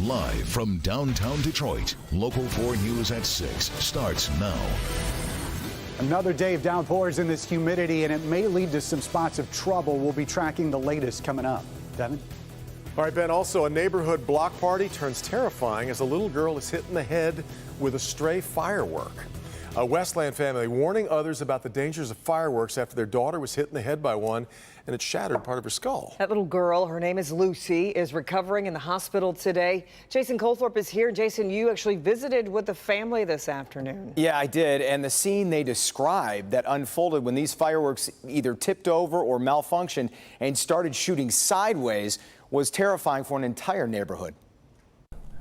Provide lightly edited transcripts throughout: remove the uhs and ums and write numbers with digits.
Live from downtown Detroit, Local 4 News at 6 starts now. Another day of downpours in this humidity, and it may lead to some spots of trouble. We'll be tracking the latest coming up. Devin? All right, Ben, also a neighborhood block party turns terrifying as a little girl is hit in the head with a stray firework. A Westland family warning others about the dangers of fireworks after their daughter was hit in the head by one and it shattered part of her skull. That little girl, her name is Lucy, is recovering in the hospital today. Jason Colthorpe is here. Jason, you actually visited with the family this afternoon. Yeah, I did. And the scene they described that unfolded when these fireworks either tipped over or malfunctioned and started shooting sideways was terrifying for an entire neighborhood.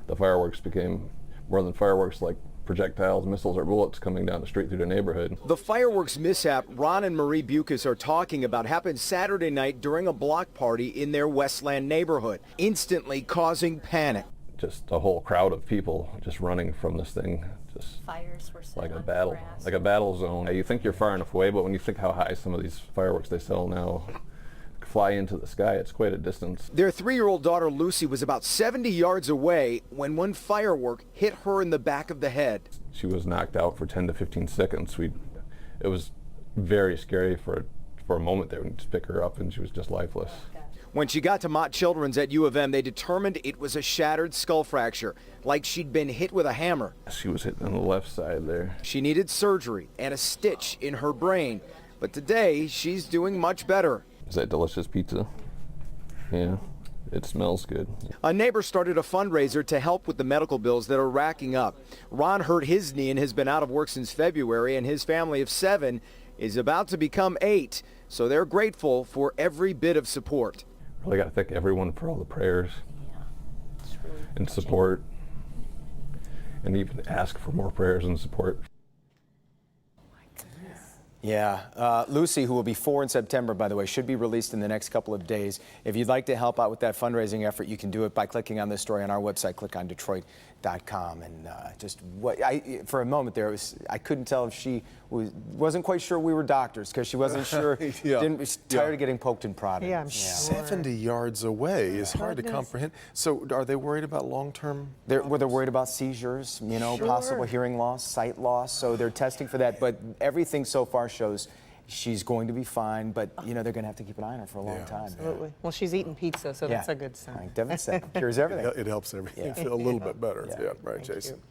The fireworks became more than fireworks, like projectiles, missiles, or bullets coming down the street through the neighborhood. The fireworks mishap Ron and Marie Bucas are talking about happened Saturday night during a block party in their Westland neighborhood, instantly causing panic. Just a whole crowd of people just running from this thing, just Fires were set like a on battle, grass. like a battle zone. You think you're far enough away, but when you think how high some of these fireworks they sell now fly into the sky, it's quite a distance. Their 3-year-old daughter Lucy was about 70 yards away when one firework hit her in the back of the head. She was knocked out for 10 to 15 seconds. It was very scary for a moment there. We just pick her up and she was just lifeless. When she got to Mott Children's at U of M, they determined it was a shattered skull fracture, like she'd been hit with a hammer. She was hit on the left side there. She needed surgery and a stitch in her brain, but today she's doing much better. Is that delicious pizza? Yeah, it smells good. A neighbor started a fundraiser to help with the medical bills that are racking up. Ron hurt his knee and has been out of work since February, and his family of 7 is about to become 8, so they're grateful for every bit of support. Really got to thank everyone for all the prayers and support, and even ask for more prayers and support. Yeah, Lucy, who will be 4 in September, by the way, should be released in the next couple of days. If you'd like to help out with that fundraising effort, you can do it by clicking on this story on our website, clickondetroit.com. And for a moment there, I couldn't tell if she wasn't quite sure we were doctors because she wasn't sure. Was tired of getting poked and prodded. Yeah, I'm sure. 70 yards away is hard to comprehend. So are they worried about long-term? They're worried about seizures, possible hearing loss, sight loss. So they're testing for that. But everything so far shows she's going to be fine, but they're going to have to keep an eye on her for a long time. Absolutely. Well, she's eating pizza, so that's a good sign. Like Devin said, cures everything. It helps everything feel a little bit better. Yeah, right, Thank Jason. you.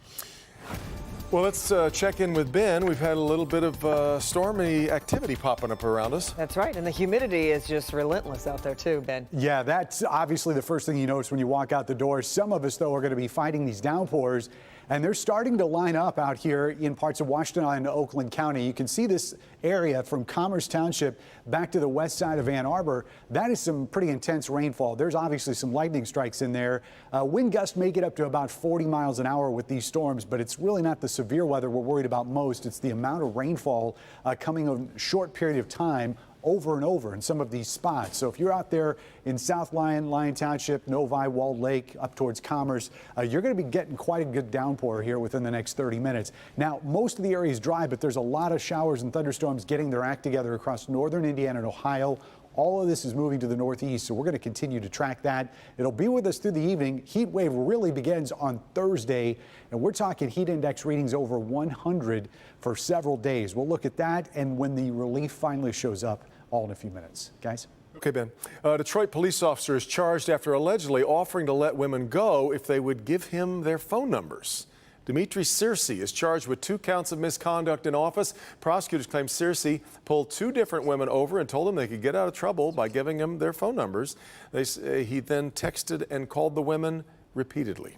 Well, let's check in with Ben. We've had a little bit of stormy activity popping up around us. That's right, and the humidity is just relentless out there too, Ben. Yeah, that's obviously the first thing you notice when you walk out the door. Some of us, though, are going to be fighting these downpours, and they're starting to line up out here in parts of Washington and Oakland County. You can see this area from Commerce Township back to the west side of Ann Arbor. That is some pretty intense rainfall. There's obviously some lightning strikes in there. Wind gusts may get up to about 40 miles an hour with these storms, but it's really not the severe weather we're worried about most. It's the amount of rainfall coming in a short period of time over and over in some of these spots. So if you're out there in South Lyon Township, Novi, Walled Lake, up towards Commerce, you're going to be getting quite a good downpour here within the next 30 minutes. Now, most of the area is dry, but there's a lot of showers and thunderstorms getting their act together across northern Indiana and Ohio. All of this is moving to the northeast, so we're going to continue to track that. It'll be with us through the evening. Heat wave really begins on Thursday, and we're talking heat index readings over 100 for several days. We'll look at that and when the relief finally shows up, all in a few minutes. Guys? Okay, Ben. Detroit police officer is charged after allegedly offering to let women go if they would give him their phone numbers. Dimitri Searcy is charged with 2 counts of misconduct in office. Prosecutors claim Searcy pulled 2 different women over and told them they could get out of trouble by giving them their phone numbers. They say he then texted and called the women repeatedly.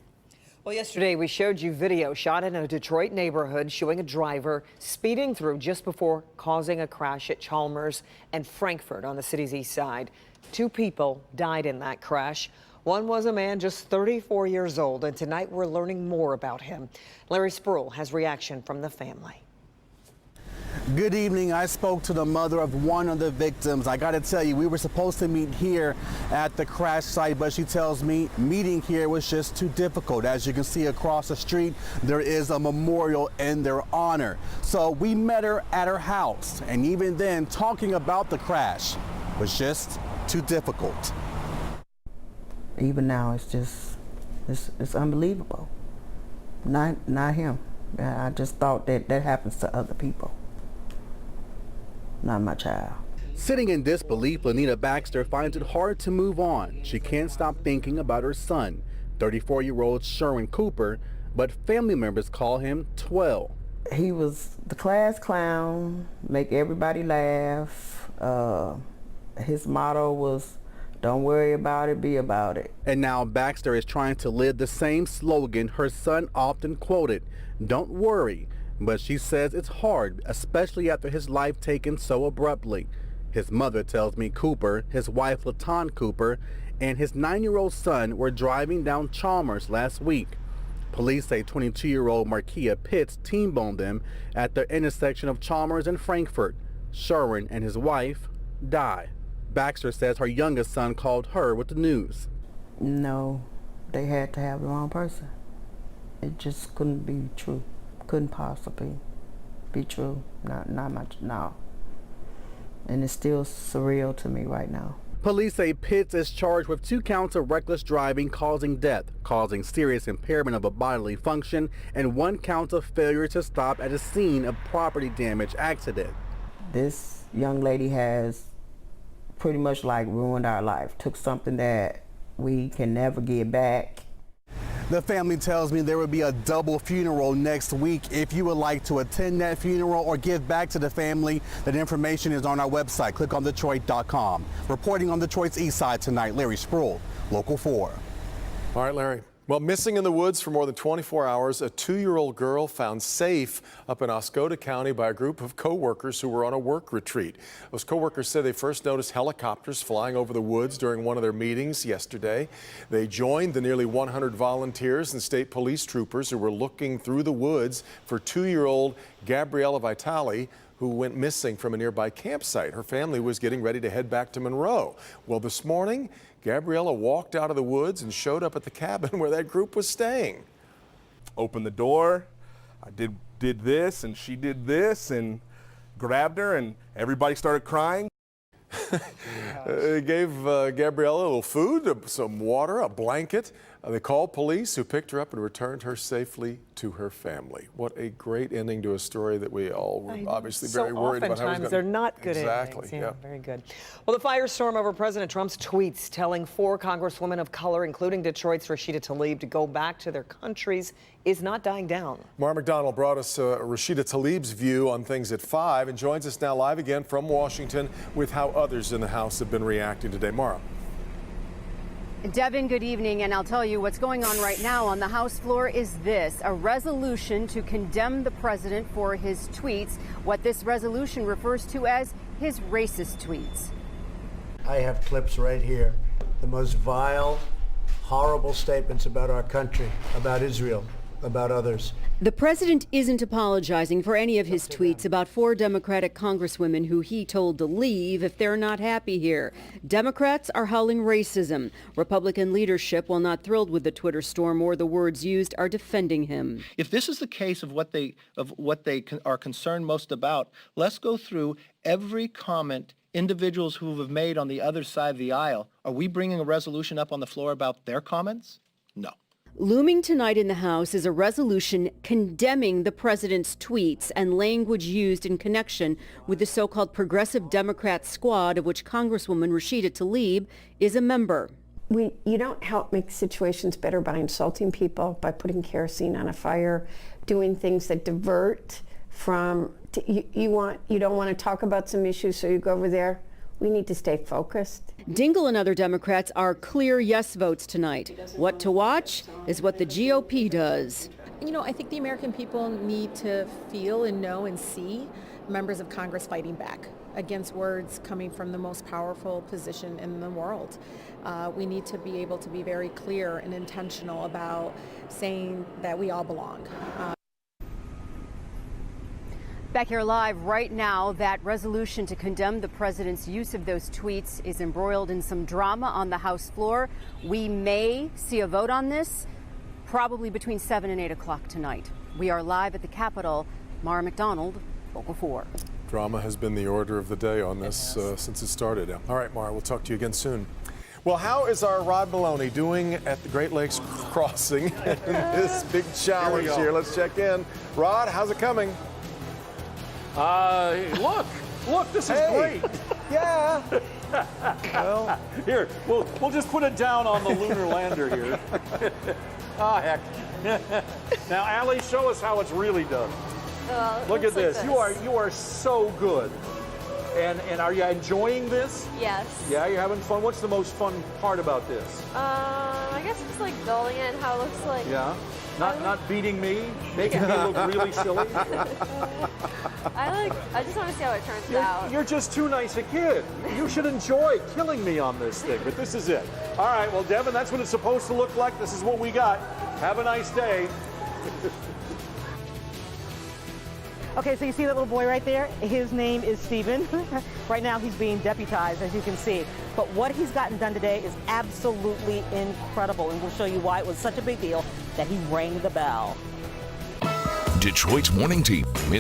Well, yesterday we showed you video shot in a Detroit neighborhood showing a driver speeding through just before causing a crash at Chalmers and Frankfort on the city's east side. 2 people died in that crash. One was a man just 34 years old, and tonight we're learning more about him. Larry Spruill has reaction from the family. Good evening. I spoke to the mother of one of the victims. I got to tell you, we were supposed to meet here at the crash site, but she tells me meeting here was just too difficult. As you can see across the street, there is a memorial in their honor. So we met her at her house, and even then, talking about the crash was just too difficult. Even now, it's It's unbelievable. Not him. I just thought that happens to other people. Not my child. Sitting in disbelief, Lanita Baxter finds it hard to move on. She can't stop thinking about her son, 34-year-old Sherwin Cooper, but family members call him Twirl. He was the class clown, make everybody laugh. His motto was, "Don't worry about it, be about it." And now Baxter is trying to live the same slogan her son often quoted, "Don't worry." But she says it's hard, especially after his life taken so abruptly. His mother tells me Cooper, his wife LaTon Cooper, and his 9-year-old son were driving down Chalmers last week. Police say 22-year-old Markia Pitts T-boned them at the intersection of Chalmers and Frankfort. Sherwin and his wife died. Baxter says her youngest son called her with the news. No, they had to have the wrong person. It just couldn't be true. Couldn't possibly be true. Not much, no. And it's still surreal to me right now. Police say Pitts is charged with 2 counts of reckless driving causing death, causing serious impairment of a bodily function, and 1 count of failure to stop at a scene of property damage accident. This young lady has pretty much like ruined our life. Took something that we can never get back. The family tells me there will be a double funeral next week. If you would like to attend that funeral or give back to the family, that information is on our website, clickondetroit.com. Reporting on Detroit's east side tonight, Larry Sproul, Local 4. All right, Larry. Well, missing in the woods for more than 24 hours, a 2-year-old girl found safe up in Oscoda County by a group of co-workers who were on a work retreat. Those co-workers said they first noticed helicopters flying over the woods during one of their meetings yesterday. They joined the nearly 100 volunteers and state police troopers who were looking through the woods for 2-year-old Gabriella Vitale, who went missing from a nearby campsite. Her family was getting ready to head back to Monroe. Well, this morning, Gabriella walked out of the woods and showed up at the cabin where that group was staying. Opened the door, I did this, and she did this, and grabbed her, and everybody started crying. They gave Gabriella a little food, some water, a blanket. They called police, who picked her up and returned her safely to her family. What a great ending to a story that we all were obviously very worried about. Oftentimes they're not good exactly, endings. Yeah, very good. Well, the firestorm over President Trump's tweets telling 4 congresswomen of color, including Detroit's Rashida Tlaib, to go back to their countries is not dying down. Mara McDonald brought us Rashida Tlaib's view on things at 5 and joins us now live again from Washington with how others in the House have been reacting today. Mara. Devin, good evening, and I'll tell you what's going on right now on the House floor is this, a resolution to condemn the president for his tweets, what this resolution refers to as his racist tweets. I have clips right here, the most vile, horrible statements about our country, about Israel, about others. The president isn't apologizing for any of his tweets about 4 Democratic congresswomen who he told to leave if they're not happy here. Democrats are howling racism. Republican leadership, while not thrilled with the Twitter storm or the words used, are defending him. If this is the case of what they are concerned most about, let's go through every comment individuals who have made on the other side of the aisle. Are we bringing a resolution up on the floor about their comments? No. Looming tonight in the House is a resolution condemning the president's tweets and language used in connection with the so-called Progressive Democrat squad, of which Congresswoman Rashida Tlaib is a member. You don't help make situations better by insulting people, by putting kerosene on a fire, doing things that divert from, you don't want to talk about some issues, so you go over there. We need to stay focused. Dingell and other Democrats are clear yes votes tonight. What to watch is what the GOP does. You know, I think the American people need to feel and know and see members of Congress fighting back against words coming from the most powerful position in the world. We need to be able to be very clear and intentional about saying that we all belong. Back here live right now, that resolution to condemn the president's use of those tweets is embroiled in some drama on the House floor. We may see a vote on this probably between 7 and 8 o'clock tonight. We are live at the Capitol. Mara McDonald, Local 4. Drama has been the order of the day on this since it started. All right, Mara, we'll talk to you again soon. Well, how is our Rod Maloney doing at the Great Lakes Crossing in this big challenge here? Let's check in. Rod, how's it coming? Look, this is great. Yeah. Well, here, we'll just put it down on the lunar lander here. Heck. Now, Allie, show us how it's really done. Look at this. You are so good. And are you enjoying this? Yes. Yeah, you're having fun. What's the most fun part about this? I guess just like building it and how it looks like. Yeah. Not beating me, making me look really silly. I just want to see how it turns out. You're just too nice a kid. You should enjoy killing me on this thing, but this is it. All right, well, Devin, that's what it's supposed to look like. This is what we got. Have a nice day. Okay, so you see that little boy right there? His name is Stephen. Right now he's being deputized, as you can see. But what he's gotten done today is absolutely incredible, and we'll show you why it was such a big deal that he rang the bell. Detroit's morning team is